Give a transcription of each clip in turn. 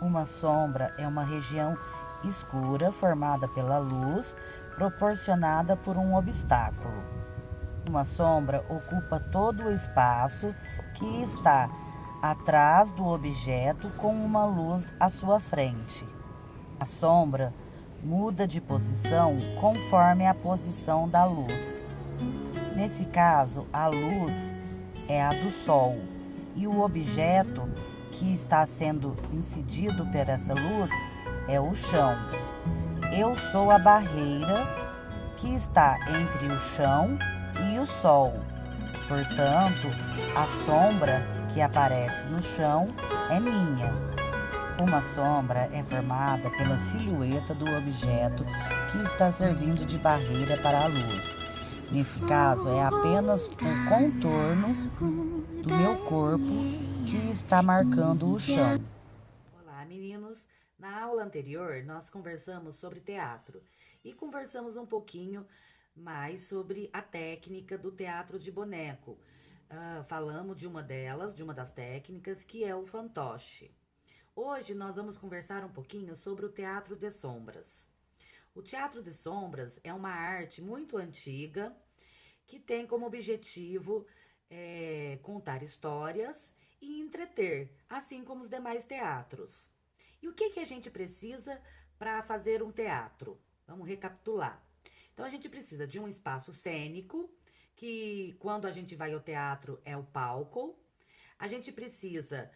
Uma sombra é uma região escura formada pela luz proporcionada por um obstáculo. Uma sombra ocupa todo o espaço que está atrás do objeto com uma luz à sua frente. A sombra muda de posição conforme a posição da luz. Nesse caso, a luz é a do sol e o objeto que está sendo incidido por essa luz é o chão. Eu sou a barreira que está entre o chão e o sol. Portanto, a sombra que aparece no chão é minha. Uma sombra é formada pela silhueta do objeto que está servindo de barreira para a luz. Nesse caso, é apenas o contorno do meu corpo que está marcando o chão. Olá, meninos! Na aula anterior, nós conversamos sobre teatro e conversamos um pouquinho mais sobre a técnica do teatro de boneco. Falamos de uma delas, de uma das técnicas, que é o fantoche. Hoje nós vamos conversar um pouquinho sobre o teatro de sombras. O teatro de sombras é uma arte muito antiga que tem como objetivo contar histórias e entreter, assim como os demais teatros. E o que a gente precisa para fazer um teatro? Vamos recapitular. Então a gente precisa de um espaço cênico, que quando a gente vai ao teatro é o palco. A gente precisa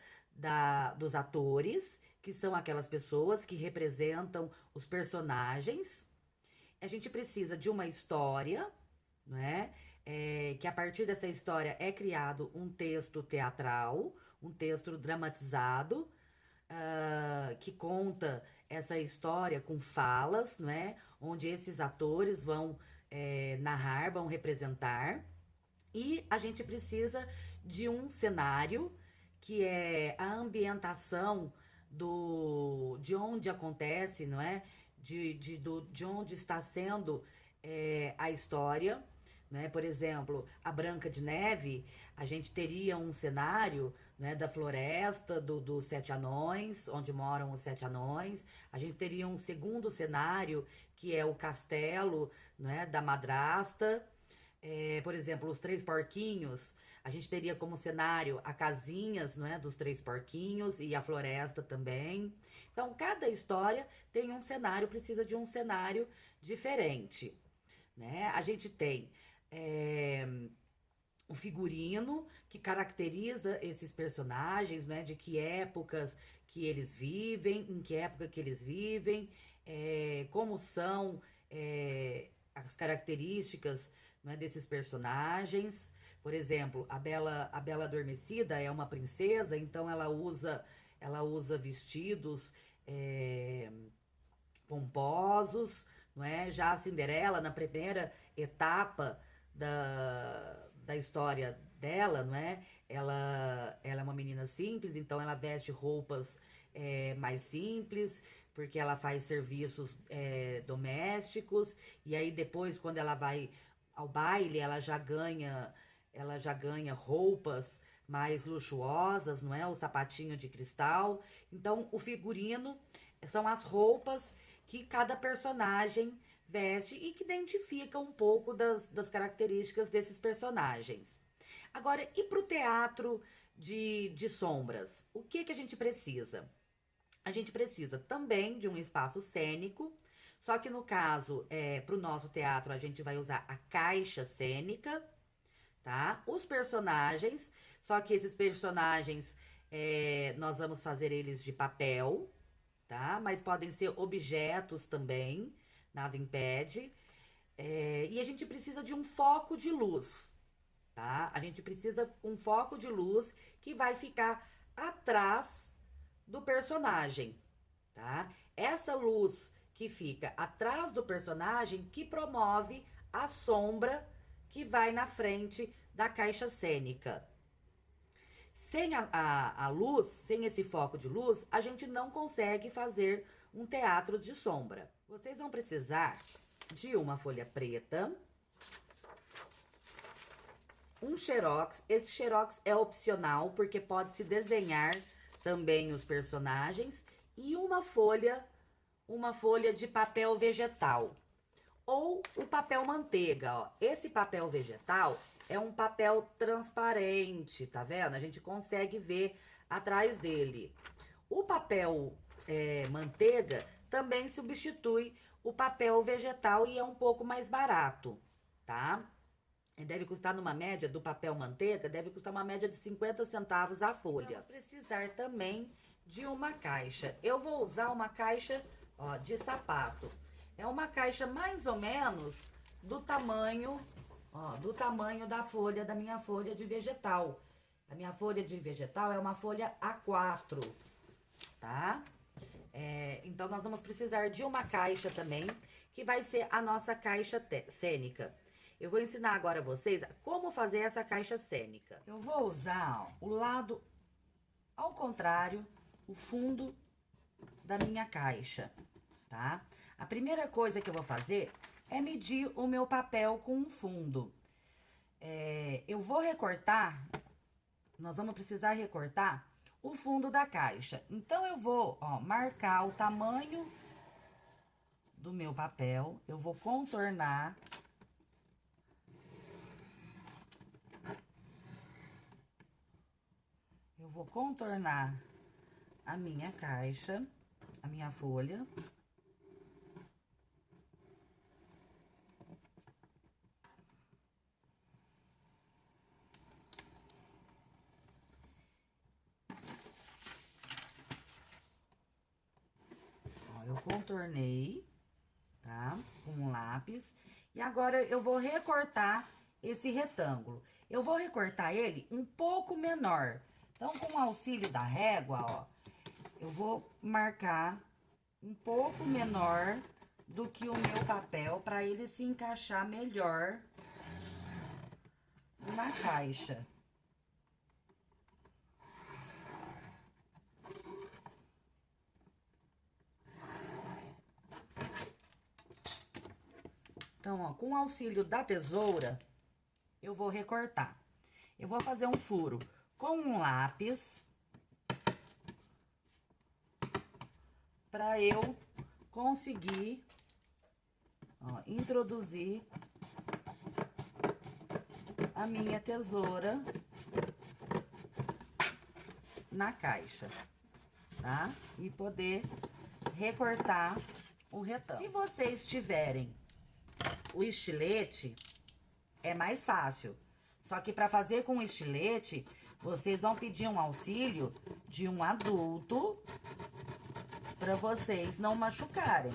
dos atores, que são aquelas pessoas que representam os personagens. A gente precisa de uma história, né? Que a partir dessa história é criado um texto teatral, um texto dramatizado, que conta essa história com falas, não é? Onde esses atores vão narrar, vão representar. E a gente precisa de um cenário que é a ambientação de onde acontece, não é? De onde está sendo a história. Né? Por exemplo, a Branca de Neve, a gente teria um cenário, né, da floresta dos sete anões, onde moram os sete anões. A gente teria um segundo cenário, que é o castelo, né, da madrasta. Por exemplo, os três porquinhos, a gente teria como cenário a casinhas, né, dos três porquinhos e a floresta também. Então, cada história tem um cenário, precisa de um cenário diferente. Né? A gente tem o figurino que caracteriza esses personagens, né? De que épocas que eles vivem, em que época que eles vivem, como são as características, né, desses personagens. Por exemplo, a Bela Adormecida é uma princesa, então ela usa vestidos pomposos, não é? Já a Cinderela, na primeira etapa da história dela, não é? Ela é uma menina simples, então ela veste roupas mais simples, porque ela faz serviços domésticos, e aí depois, quando ela vai ao baile, ela já ganha roupas mais luxuosas, não é? O sapatinho de cristal. Então, o figurino são as roupas que cada personagem veste e que identifica um pouco das características desses personagens. Agora, e para o teatro de sombras? O que a gente precisa? A gente precisa também de um espaço cênico, só que no caso, para o nosso teatro, a gente vai usar a caixa cênica, tá? Os personagens, só que esses personagens nós vamos fazer eles de papel, tá? Mas podem ser objetos também, nada impede. E a gente precisa de um foco de luz, tá? A gente precisa um foco de luz que vai ficar atrás do personagem, tá? Essa luz que fica atrás do personagem que promove a sombra que vai na frente da caixa cênica. Sem a luz, sem esse foco de luz, a gente não consegue fazer um teatro de sombra. Vocês vão precisar de uma folha preta, um xerox. Esse xerox é opcional, porque pode-se desenhar também os personagens, e uma folha de papel vegetal ou o papel manteiga, ó. Esse papel vegetal é um papel transparente, tá vendo? A gente consegue ver atrás dele. O papel manteiga também substitui o papel vegetal e é um pouco mais barato, tá? Deve custar numa média do papel manteiga, deve custar uma média de 50 centavos a folha. Vamos precisar também de uma caixa. Eu vou usar uma caixa, ó, de sapato. É uma caixa mais ou menos do tamanho, ó, do tamanho da folha, da minha folha de vegetal. A minha folha de vegetal é uma folha A4, tá? Então, nós vamos precisar de uma caixa também, que vai ser a nossa caixa cênica. Eu vou ensinar agora a vocês como fazer essa caixa cênica. Eu vou usar, ó, o lado ao contrário, o fundo da minha caixa, tá? A primeira coisa que eu vou fazer é medir o meu papel com o fundo. Eu vou recortar, nós vamos precisar recortar o fundo da caixa. Então, eu vou, ó, marcar o tamanho do meu papel, eu vou contornar. Eu vou contornar a minha caixa, a minha folha. Ó, eu contornei, tá? Com um lápis. E agora eu vou recortar esse retângulo. Eu vou recortar ele um pouco menor. Então, com o auxílio da régua, ó, eu vou marcar um pouco menor do que o meu papel para ele se encaixar melhor na caixa. Então, ó, com o auxílio da tesoura, eu vou recortar. Eu vou fazer um furo com um lápis para eu conseguir, ó, introduzir a minha tesoura na caixa, tá? E poder recortar o retângulo. Se vocês tiverem o estilete, é mais fácil. Só que para fazer com estilete, vocês vão pedir um auxílio de um adulto para vocês não machucarem,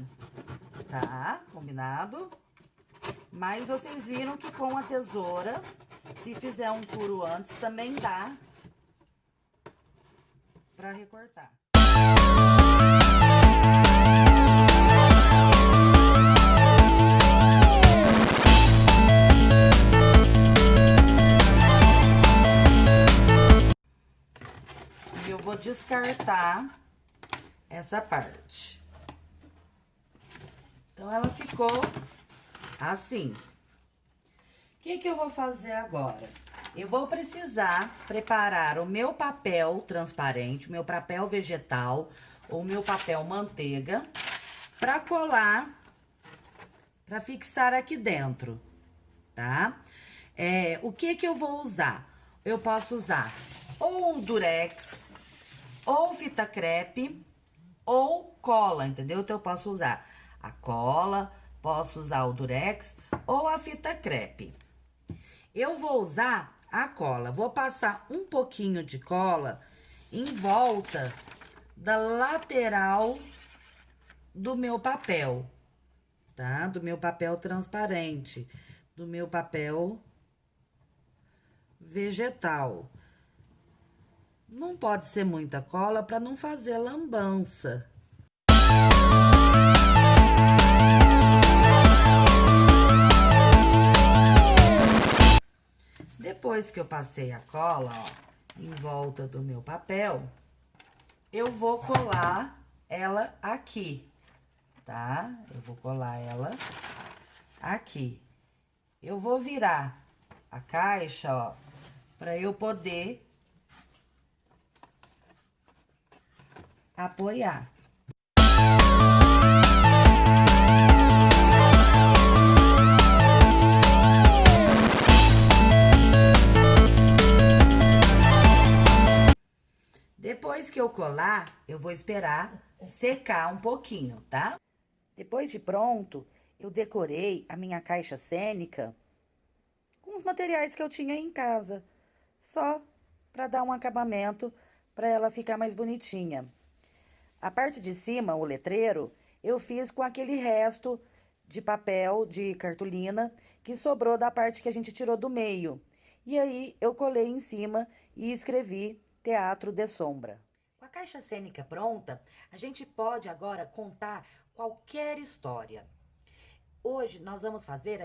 tá? Combinado? Mas vocês viram que com a tesoura, se fizer um furo antes, também dá para recortar. Eu vou descartar essa parte. Então, ela ficou assim. O que eu vou fazer agora? Eu vou precisar preparar o meu papel transparente, o meu papel vegetal ou o meu papel manteiga para colar, para fixar aqui dentro, tá? O que eu vou usar? Eu posso usar ou um durex, ou fita crepe, ou cola, entendeu? Então, eu posso usar a cola, posso usar o durex ou a fita crepe. Eu vou usar a cola, vou passar um pouquinho de cola em volta da lateral do meu papel, tá? Do meu papel transparente, do meu papel vegetal. Não pode ser muita cola para não fazer lambança. Depois que eu passei a cola, ó, em volta do meu papel, eu vou colar ela aqui, tá? Eu vou colar ela aqui. Eu vou virar a caixa, ó, para eu poder apoiar. Depois que eu colar, eu vou esperar secar um pouquinho, tá? Depois de pronto, eu decorei a minha caixa cênica com os materiais que eu tinha em casa, só para dar um acabamento para ela ficar mais bonitinha. A parte de cima, o letreiro, eu fiz com aquele resto de papel, de cartolina, que sobrou da parte que a gente tirou do meio. E aí eu colei em cima e escrevi Teatro de Sombra. Com a caixa cênica pronta, a gente pode agora contar qualquer história. Hoje nós vamos contar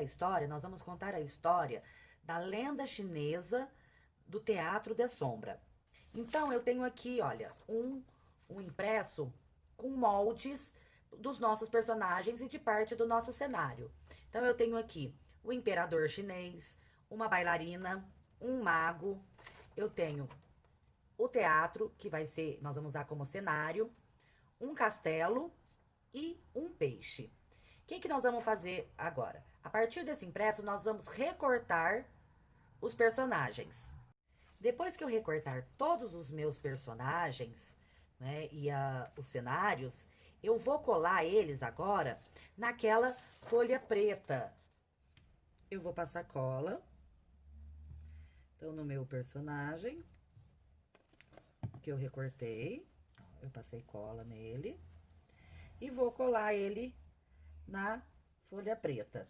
a história da lenda chinesa do Teatro de Sombra. Então eu tenho aqui, olha, um impresso com moldes dos nossos personagens e de parte do nosso cenário. Então eu tenho aqui o imperador chinês, uma bailarina, um mago, eu tenho o teatro, que nós vamos usar como cenário, um castelo e um peixe. O que nós vamos fazer agora? A partir desse impresso, nós vamos recortar os personagens. Depois que eu recortar todos os meus personagens, né, e os cenários, eu vou colar eles agora naquela folha preta. Eu vou passar cola. Então, no meu personagem, que eu recortei, eu passei cola nele. E vou colar ele na folha preta.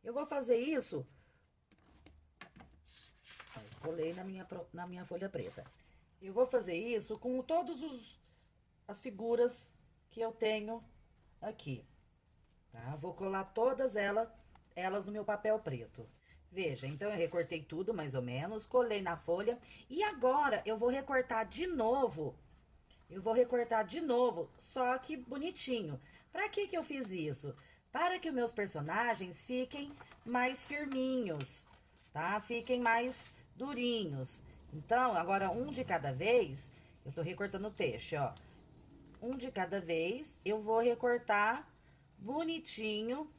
Eu vou fazer isso. Colei na minha folha preta. Eu vou fazer isso com todas as figuras que eu tenho aqui. Tá? Vou colar todas elas no meu papel preto. Veja, então eu recortei tudo mais ou menos, colei na folha. E agora eu vou recortar de novo. Só que bonitinho. Pra que eu fiz isso? Para que os meus personagens fiquem mais firminhos, tá? Fiquem mais durinhos. Então, agora um de cada vez, eu tô recortando o peixe, ó. Um de cada vez, eu vou recortar bonitinho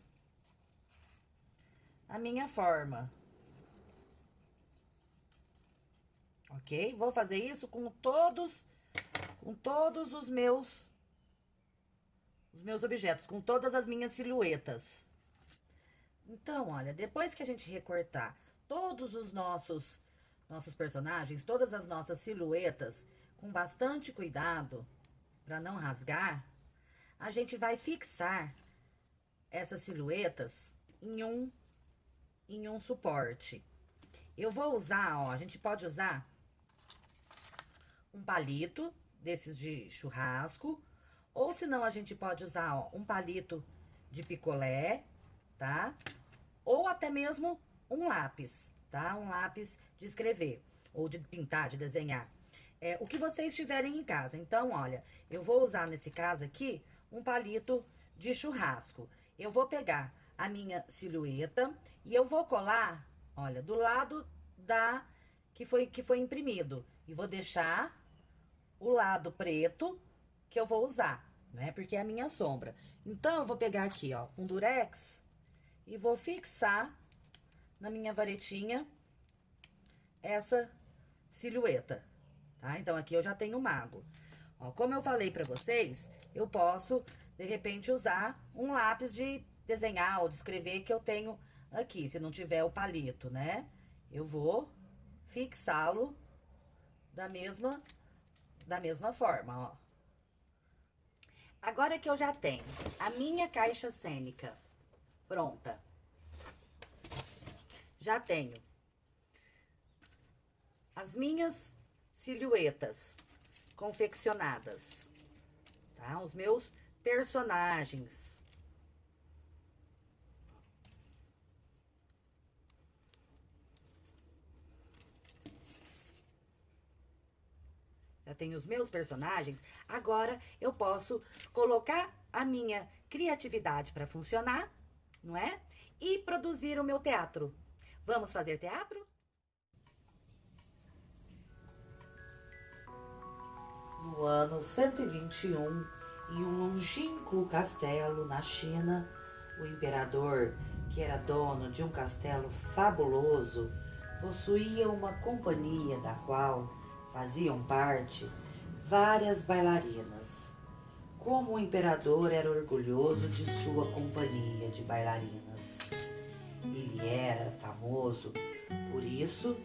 a minha forma. Ok? Vou fazer isso com todos os meus objetos, com todas as minhas silhuetas. Então, olha, depois que a gente recortar todos os nossos personagens, todas as nossas silhuetas, com bastante cuidado, para não rasgar, a gente vai fixar essas silhuetas em um suporte. Eu vou usar, ó, a gente pode usar um palito desses de churrasco, ou senão a gente pode usar, ó, um palito de picolé, tá? Ou até mesmo um lápis, tá? Um lápis de escrever, ou de pintar, de desenhar. O que vocês tiverem em casa. Então, olha, eu vou usar nesse caso aqui um palito de churrasco. Eu vou pegar a minha silhueta e eu vou colar, olha, do lado que foi imprimido. E vou deixar o lado preto que eu vou usar, né? Porque é a minha sombra. Então, eu vou pegar aqui, ó, um durex e vou fixar na minha varetinha essa silhueta, tá? Então, aqui eu já tenho o mago. Ó, como eu falei pra vocês, eu posso, de repente, usar um lápis de desenhar ou de escrever que eu tenho aqui, se não tiver o palito, né? Eu vou fixá-lo da mesma forma, ó. Agora que eu já tenho a minha caixa cênica pronta, já tenho as minhas silhuetas confeccionadas, tá? Os meus personagens. Já tenho os meus personagens, agora eu posso colocar a minha criatividade para funcionar, não é? E produzir o meu teatro. Vamos fazer teatro? No ano 121, em um longínquo castelo na China, o imperador, que era dono de um castelo fabuloso, possuía uma companhia da qual faziam parte várias bailarinas. Como o imperador era orgulhoso de sua companhia de bailarinas. Ele era famoso por isso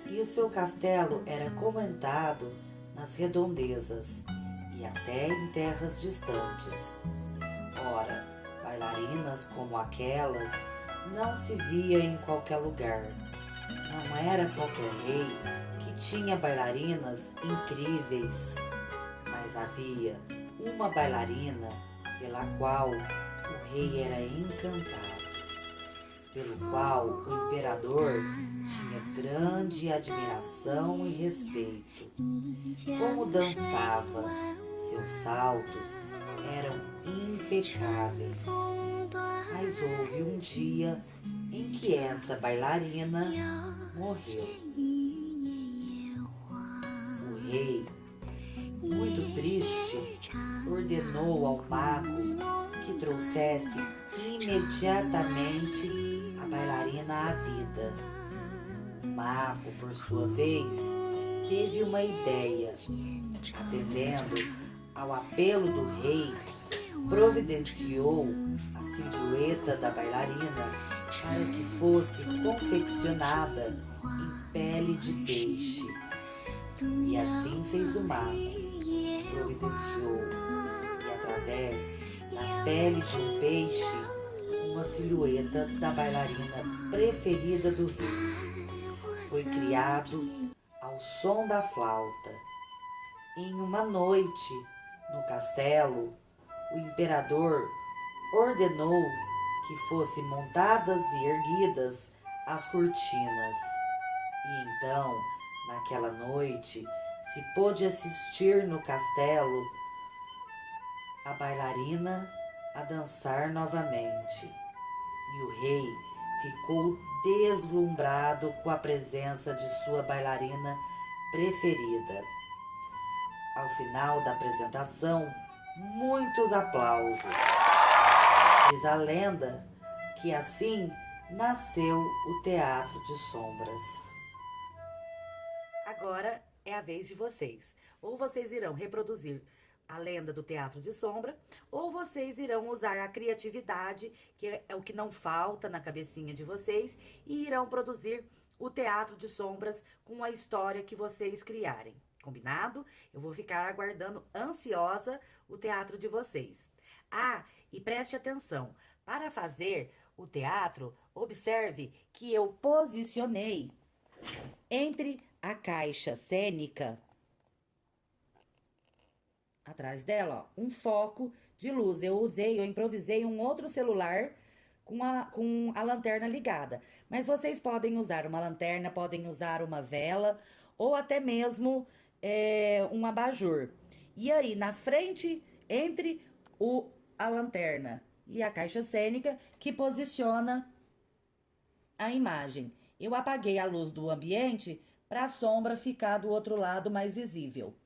e o seu castelo era comentado nas redondezas e até em terras distantes. Ora, bailarinas como aquelas não se via em qualquer lugar. Não era qualquer rei que tinha bailarinas incríveis, mas havia uma bailarina pela qual o rei era encantado, pelo qual o imperador tinha grande admiração e respeito. Como dançava, seus saltos eram impecáveis. Mas houve um dia em que essa bailarina morreu. O rei, muito triste, ordenou ao mago que trouxesse imediatamente a bailarina à vida. O mago, por sua vez, teve uma ideia. Atendendo ao apelo do rei, providenciou a silhueta da bailarina para que fosse confeccionada em pele de peixe. E assim fez o mago. Providenciou, e através da pele de um peixe, uma silhueta da bailarina preferida do rei. Foi criado ao som da flauta. Em uma noite, no castelo, o imperador ordenou que fossem montadas e erguidas as cortinas. E então, naquela noite, se pôde assistir no castelo a bailarina a dançar novamente. E o rei ficou deslumbrado com a presença de sua bailarina preferida. Ao final da apresentação, muitos aplausos. Diz a lenda que assim nasceu o Teatro de Sombras. Agora é a vez de vocês. Ou vocês irão reproduzir a lenda do Teatro de Sombra, ou vocês irão usar a criatividade, que é o que não falta na cabecinha de vocês, e irão produzir o Teatro de Sombras com a história que vocês criarem. Combinado? Eu vou ficar aguardando ansiosa o teatro de vocês. Ah, e preste atenção. Para fazer o teatro, observe que eu posicionei entre a caixa cênica, atrás dela, ó, um foco de luz. Eu improvisei um outro celular com a lanterna ligada. Mas vocês podem usar uma lanterna, podem usar uma vela ou até mesmo um abajur. E aí, na frente, entre a lanterna e a caixa cênica, que posiciona a imagem. Eu apaguei a luz do ambiente para a sombra ficar do outro lado mais visível.